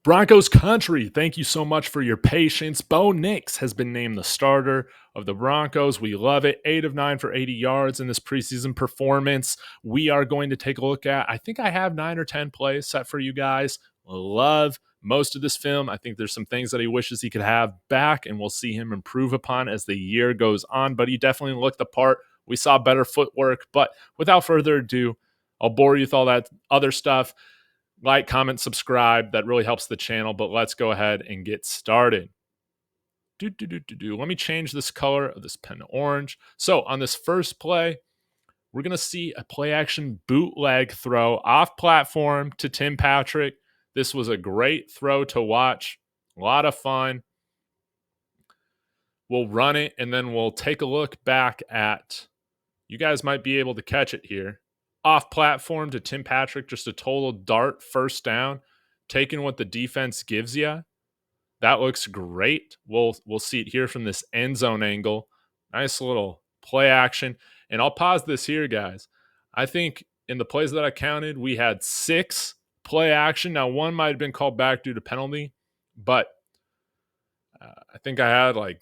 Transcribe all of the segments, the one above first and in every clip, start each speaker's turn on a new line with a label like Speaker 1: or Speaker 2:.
Speaker 1: Broncos country, thank you so much for your patience. Bo Nix has been named the starter of the Broncos. We love it. 8 of 9 for 80 yards in this preseason performance. We are going to take a look at, I think I have 9 or 10 plays set for you guys. Love most of this film. I think there's some things that he wishes he could have back, and we'll see him improve upon as the year goes on. But he definitely looked the part. We saw better footwork. But without further ado, I'll bore you with all that other stuff. Like, comment, subscribe. That really helps the channel, but let's go ahead and get started. Let me change this color of this pen to orange. So on this first play, we're going to see a play action bootleg throw off platform to Tim Patrick. This was a great throw to watch. A lot of fun. We'll run it, and then we'll take a look back at, you guys might be able to catch it here. Off platform to Tim Patrick, just a total dart first down, taking what the defense gives you. That looks great. We'll see it here from this end zone angle. Nice little play action. And I'll pause this here, guys. I think in the plays that I counted, we had 6 play action. Now, one might have been called back due to penalty, but I think I had I'm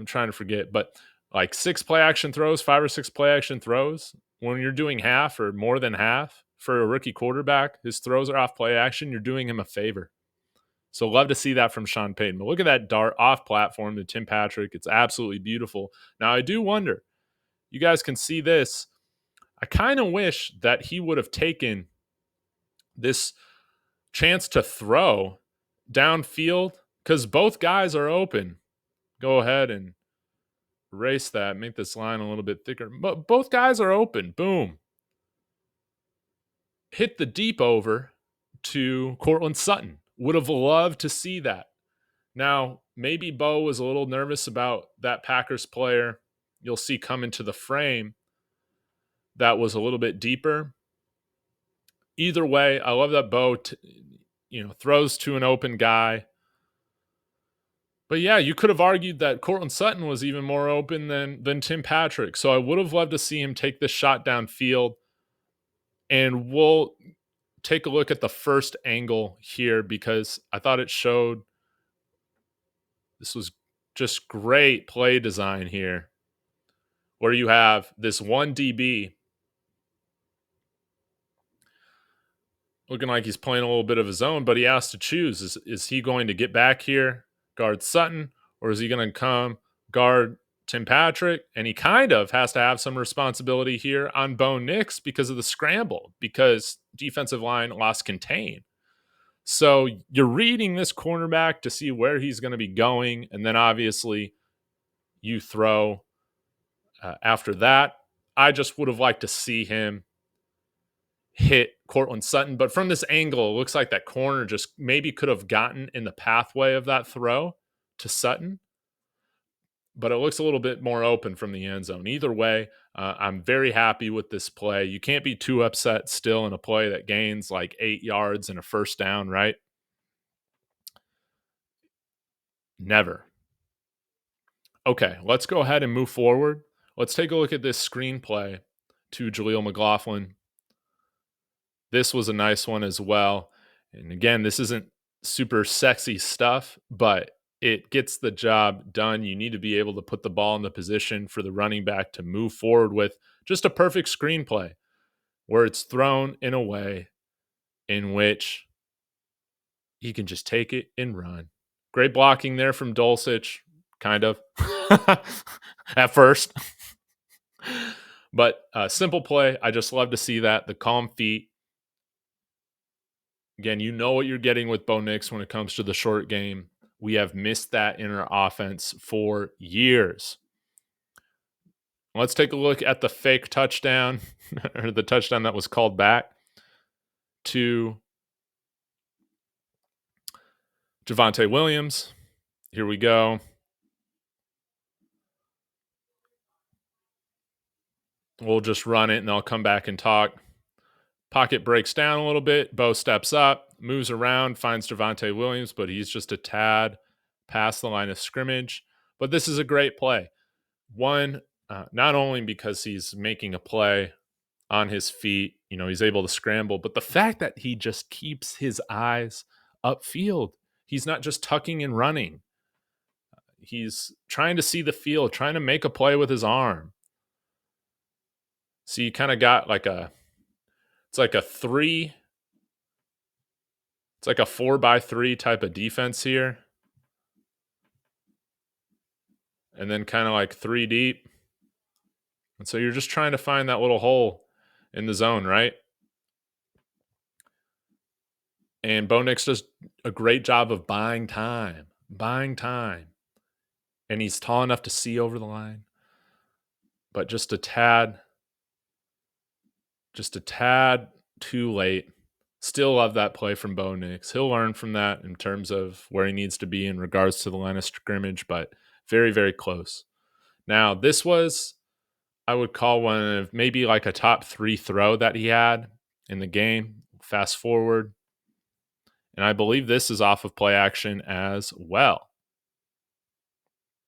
Speaker 1: trying to forget, but like 6 play action throws, 5 or 6 play action throws. When you're doing half or more than half for a rookie quarterback, his throws are off play action, you're doing him a favor. So love to see that from Sean Payton. But look at that dart off platform to Tim Patrick. It's absolutely beautiful. Now, I do wonder, you guys can see this. I kind of wish that he would have taken this chance to throw downfield because both guys are open. Go ahead and erase that, make this line a little bit thicker. But both guys are open. Boom. Hit the deep over to Cortland Sutton. Would have loved to see that. Now, maybe Bo was a little nervous about that Packers player you'll see come into the frame that was a little bit deeper. Either way, I love that Bo throws to an open guy. But yeah, you could have argued that Cortland Sutton was even more open than Tim Patrick. So I would have loved to see him take this shot downfield. And we'll take a look at the first angle here because I thought it showed this was just great play design here, where you have this one DB looking like he's playing a little bit of his own, but he has to choose. Is he going to get back here, guard Sutton, or is he going to come guard Tim Patrick? And he kind of has to have some responsibility here on Bo Nix because of the scramble, because defensive line lost contain. So you're reading this cornerback to see where he's going to be going, and then obviously you throw after that. I just would have liked to see him hit Cortland Sutton, but from this angle, it looks like that corner just maybe could have gotten in the pathway of that throw to Sutton, but it looks a little bit more open from the end zone. Either way, I'm very happy with this play. You can't be too upset still in a play that gains like 8 yards and a first down, right? Never. Okay, let's go ahead and move forward. Let's take a look at this screenplay to Jaleel McLaughlin. This was a nice one as well. And again, this isn't super sexy stuff, but it gets the job done. You need to be able to put the ball in the position for the running back to move forward with. Just a perfect screenplay where it's thrown in a way in which he can just take it and run. Great blocking there from Dulcich, kind of, at first. But simple play. I just love to see that. The calm feet. Again, you know what you're getting with Bo Nix when it comes to the short game. We have missed that in our offense for years. Let's take a look at the fake touchdown, or the touchdown that was called back to Javonte Williams. Here we go. We'll just run it, and I'll come back and talk. Pocket breaks down a little bit. Bo steps up, moves around, finds Javonte Williams, but he's just a tad past the line of scrimmage. But this is a great play. One, not only because he's making a play on his feet. He's able to scramble. But the fact that he just keeps his eyes upfield, he's not just tucking and running. He's trying to see the field, trying to make a play with his arm. So you kind of got it's like a 4-by-3 type of defense here. And then kind of like 3 deep. And so you're just trying to find that little hole in the zone, right? And Bo Nix does a great job of buying time. And he's tall enough to see over the line. But just a tad too late. Still love that play from Bo Nix. He'll learn from that in terms of where he needs to be in regards to the line of scrimmage, but very, very close. Now, this was, I would call one of maybe like a top 3 throw that he had in the game. Fast forward. And I believe this is off of play action as well.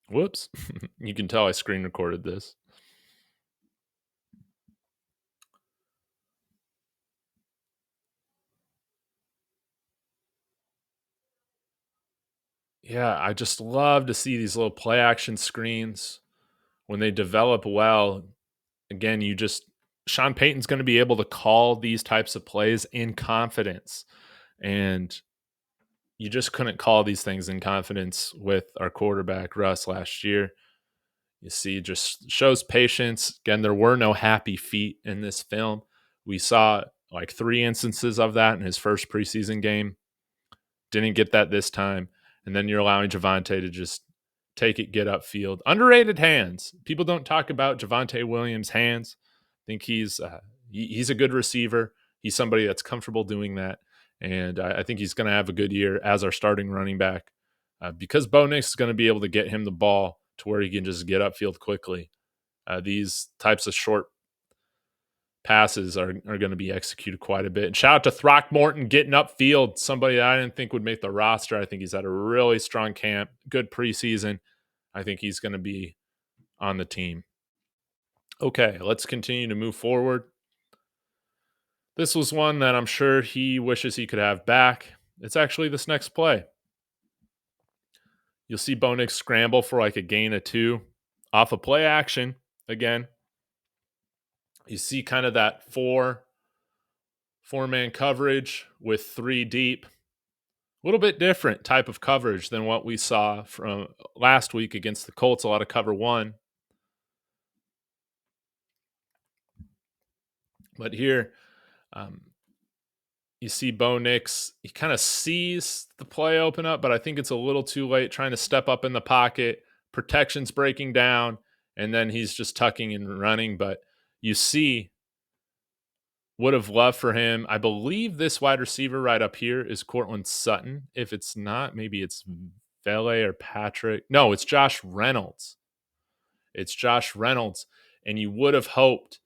Speaker 1: Whoops. You can tell I screen recorded this. Yeah, I just love to see these little play action screens when they develop well. Again, Sean Payton's going to be able to call these types of plays in confidence. And you just couldn't call these things in confidence with our quarterback, Russ, last year. You see, just shows patience. Again, there were no happy feet in this film. We saw like 3 instances of that in his first preseason game. Didn't get that this time. And then you're allowing Javonte to just take it, get upfield. Underrated hands. People don't talk about Javonte Williams' hands. I think he's a good receiver. He's somebody that's comfortable doing that. And I think he's going to have a good year as our starting running back because Bo Nix is going to be able to get him the ball to where he can just get upfield quickly. These types of short passes are going to be executed quite a bit. And shout out to Throckmorton getting upfield, somebody that I didn't think would make the roster. I think he's had a really strong camp, good preseason. I think he's going to be on the team. Okay, let's continue to move forward. This was one that I'm sure he wishes he could have back. It's actually this next play. You'll see Bo Nix scramble for like a gain of 2 off of play action again. You see kind of that four-man coverage with 3 deep. A little bit different type of coverage than what we saw from last week against the Colts. A lot of cover 1. But here, you see Bo Nix, he kind of sees the play open up, but I think it's a little too late trying to step up in the pocket. Protection's breaking down, and then he's just tucking and running. But you see, would have loved for him. I believe this wide receiver right up here is Cortland Sutton. If it's not, maybe it's Vele or Patrick. No, it's Josh Reynolds. It's Josh Reynolds. And you would have hoped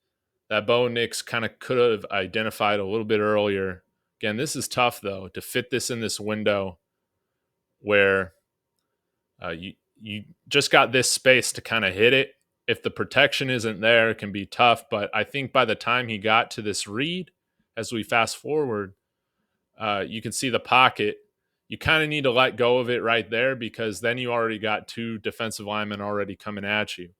Speaker 1: that Bo Nix kind of could have identified a little bit earlier. Again, this is tough, though, to fit this in this window where you just got this space to kind of hit it. If the protection isn't there, it can be tough. But I think by the time he got to this read, as we fast forward, you can see the pocket. You kind of need to let go of it right there because then you already got 2 defensive linemen already coming at you.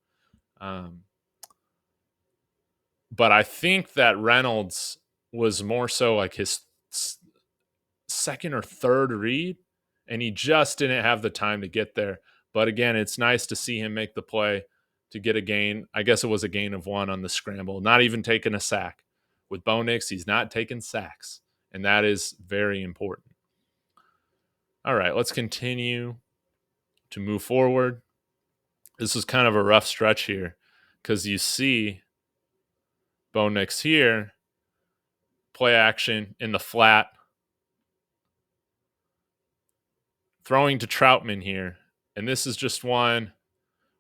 Speaker 1: But I think that Reynolds was more so like his second or third read, and he just didn't have the time to get there. But again, it's nice to see him make the play to get a gain. I guess it was a gain of 1 on the scramble, not even taking a sack. With Bo Nix, he's not taking sacks, and that is very important. All right, let's continue to move forward. This is kind of a rough stretch here because you see Bo Nix here, play action in the flat, throwing to Troutman here. And this is just one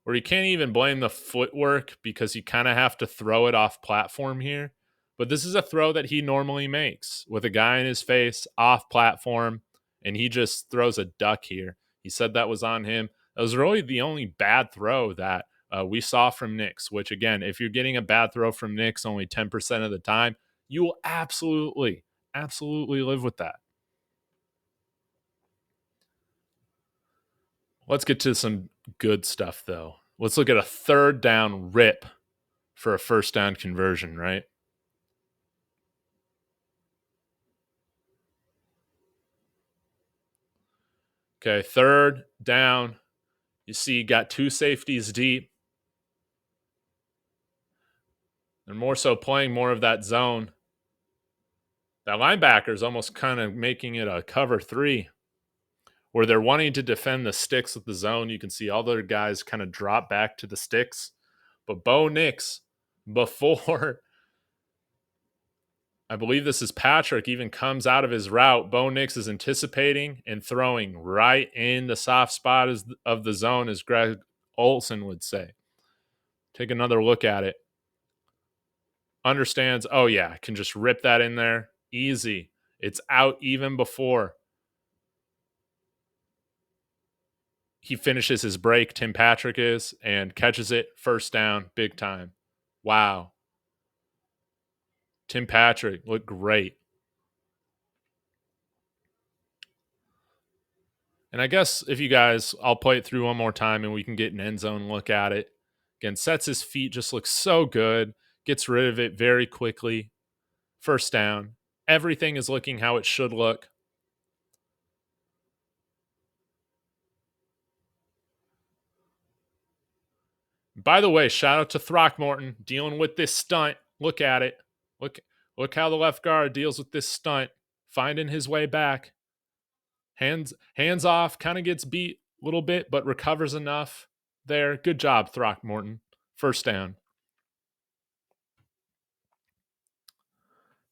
Speaker 1: where you can't even blame the footwork because you kind of have to throw it off platform here. But this is a throw that he normally makes with a guy in his face off platform, and he just throws a duck here. He said that was on him. That was really the only bad throw that we saw from Nix, which again, if you're getting a bad throw from Nix only 10% of the time, you will absolutely live with that. Let's get to some good stuff, though. Let's look at a third down rip for a first down conversion, right? Okay, third down. You see, you got two safeties deep. They're more so playing more of that zone. That linebacker is almost kind of making it a cover three, where they're wanting to defend the sticks with the zone. You can see all their guys kind of drop back to the sticks. But Bo Nix, before I believe this is Patrick, even comes out of his route, Bo Nix is anticipating and throwing right in the soft spot of the zone, as Greg Olson would say. Take another look at it. Understands, oh yeah, I can just rip that in there. Easy. It's out even before he finishes his break, Tim Patrick is, and catches it. First down, big time. Wow. Tim Patrick looked great. And I guess if you guys, I'll play it through one more time and we can get an end zone look at it. Again, sets his feet, just looks so good. Gets rid of it very quickly. First down. Everything is looking how it should look. By the way, shout out to Throckmorton dealing with this stunt. Look at it. Look how the left guard deals with this stunt, finding his way back. Hands off, kind of gets beat a little bit, but recovers enough there. Good job, Throckmorton. First down.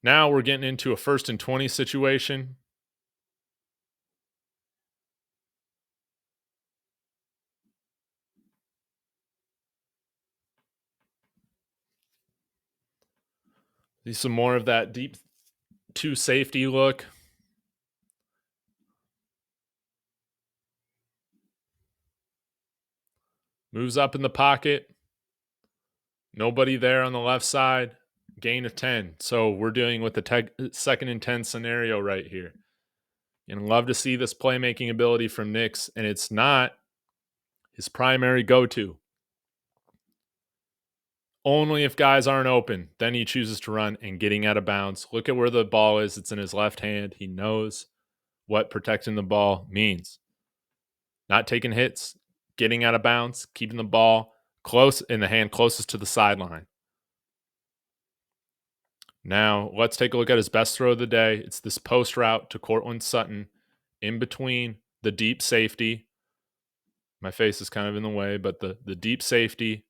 Speaker 1: Now we're getting into a 1st and 20 situation. See some more of that deep two safety look. Moves up in the pocket. Nobody there on the left side. Gain of 10. So we're dealing with the 2nd and 10 scenario right here. And love to see this playmaking ability from Nix, and it's not his primary go-to. Only if guys aren't open, then he chooses to run and getting out of bounds. Look at where the ball is. It's in his left hand. He knows what protecting the ball means. Not taking hits, getting out of bounds, keeping the ball close in the hand closest to the sideline. Now, let's take a look at his best throw of the day. It's this post route to Cortland Sutton in between the deep safety. My face is kind of in the way, but the deep safety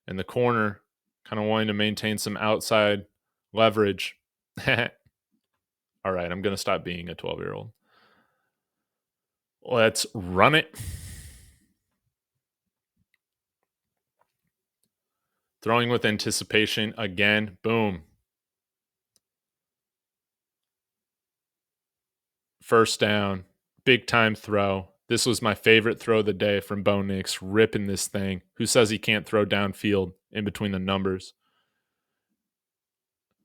Speaker 1: and the corner kind of wanting to maintain some outside leverage. All right, I'm going to stop being a 12-year-old. Let's run it. Throwing with anticipation again. Boom. First down. Big time throw. This was my favorite throw of the day from Bo Nix, ripping this thing. Who says he can't throw downfield in between the numbers?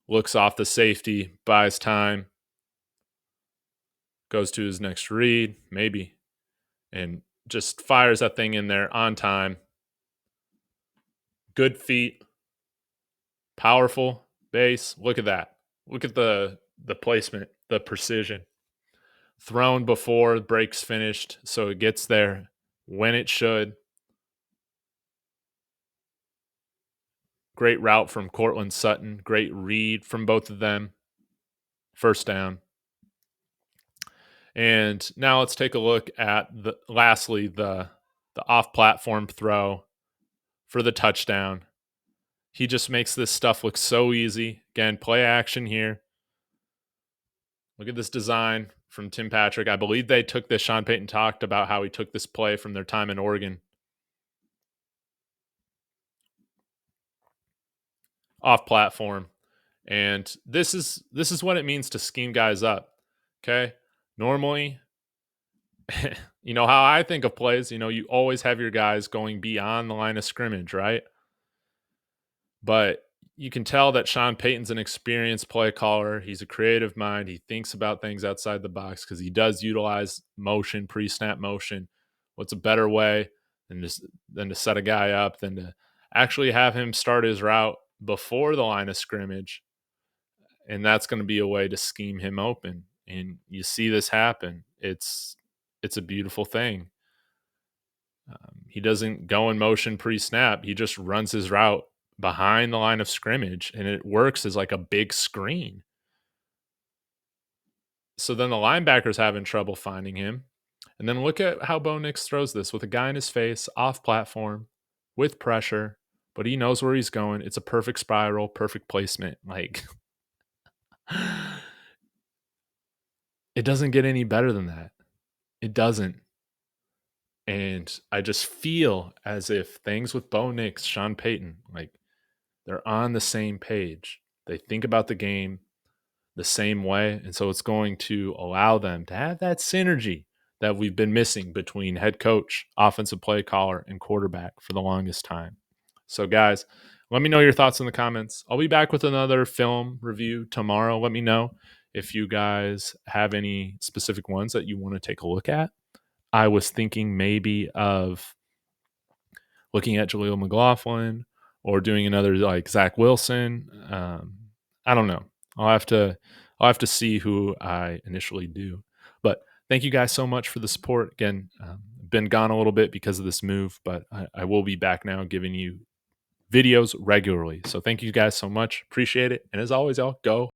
Speaker 1: Looks off the safety, buys time, goes to his next read, maybe, and just fires that thing in there on time. Good feet, powerful base. Look at that. Look at the placement, the precision. Thrown before break's finished, so it gets there when it should. Great route from Cortland Sutton. Great read from both of them. First down. And now let's take a look at the off-platform throw for the touchdown. He just makes this stuff look so easy. Again, play action here. Look at this design from Tim Patrick. I believe they took this. Sean Payton talked about how he took this play from their time in Oregon. Off platform. And this is what it means to scheme guys up. Okay? Normally, You know how I think of plays, you always have your guys going beyond the line of scrimmage, right? But you can tell that Sean Payton's an experienced play caller. He's a creative mind. He thinks about things outside the box because he does utilize motion, pre-snap motion. What's a better way than to set a guy up than to actually have him start his route before the line of scrimmage? And that's going to be a way to scheme him open. And you see this happen. It's a beautiful thing. He doesn't go in motion pre-snap. He just runs his route behind the line of scrimmage, and it works as like a big screen. So then the linebacker's having trouble finding him. And then look at how Bo Nix throws this with a guy in his face, off platform, with pressure, but he knows where he's going. It's a perfect spiral, perfect placement. Like, it doesn't get any better than that. It doesn't. And I just feel as if things with Bo Nix, Sean Payton, like, they're on the same page. They think about the game the same way. And so it's going to allow them to have that synergy that we've been missing between head coach, offensive play caller, and quarterback for the longest time. So, guys, let me know your thoughts in the comments. I'll be back with another film review tomorrow. Let me know if you guys have any specific ones that you want to take a look at. I was thinking maybe of looking at Jaleel McLaughlin or doing another like Zach Wilson. I don't know. I'll have to see who I initially do. But thank you guys so much for the support. Again, been gone a little bit because of this move, but I will be back now giving you videos regularly. So thank you guys so much. Appreciate it. And as always, y'all, go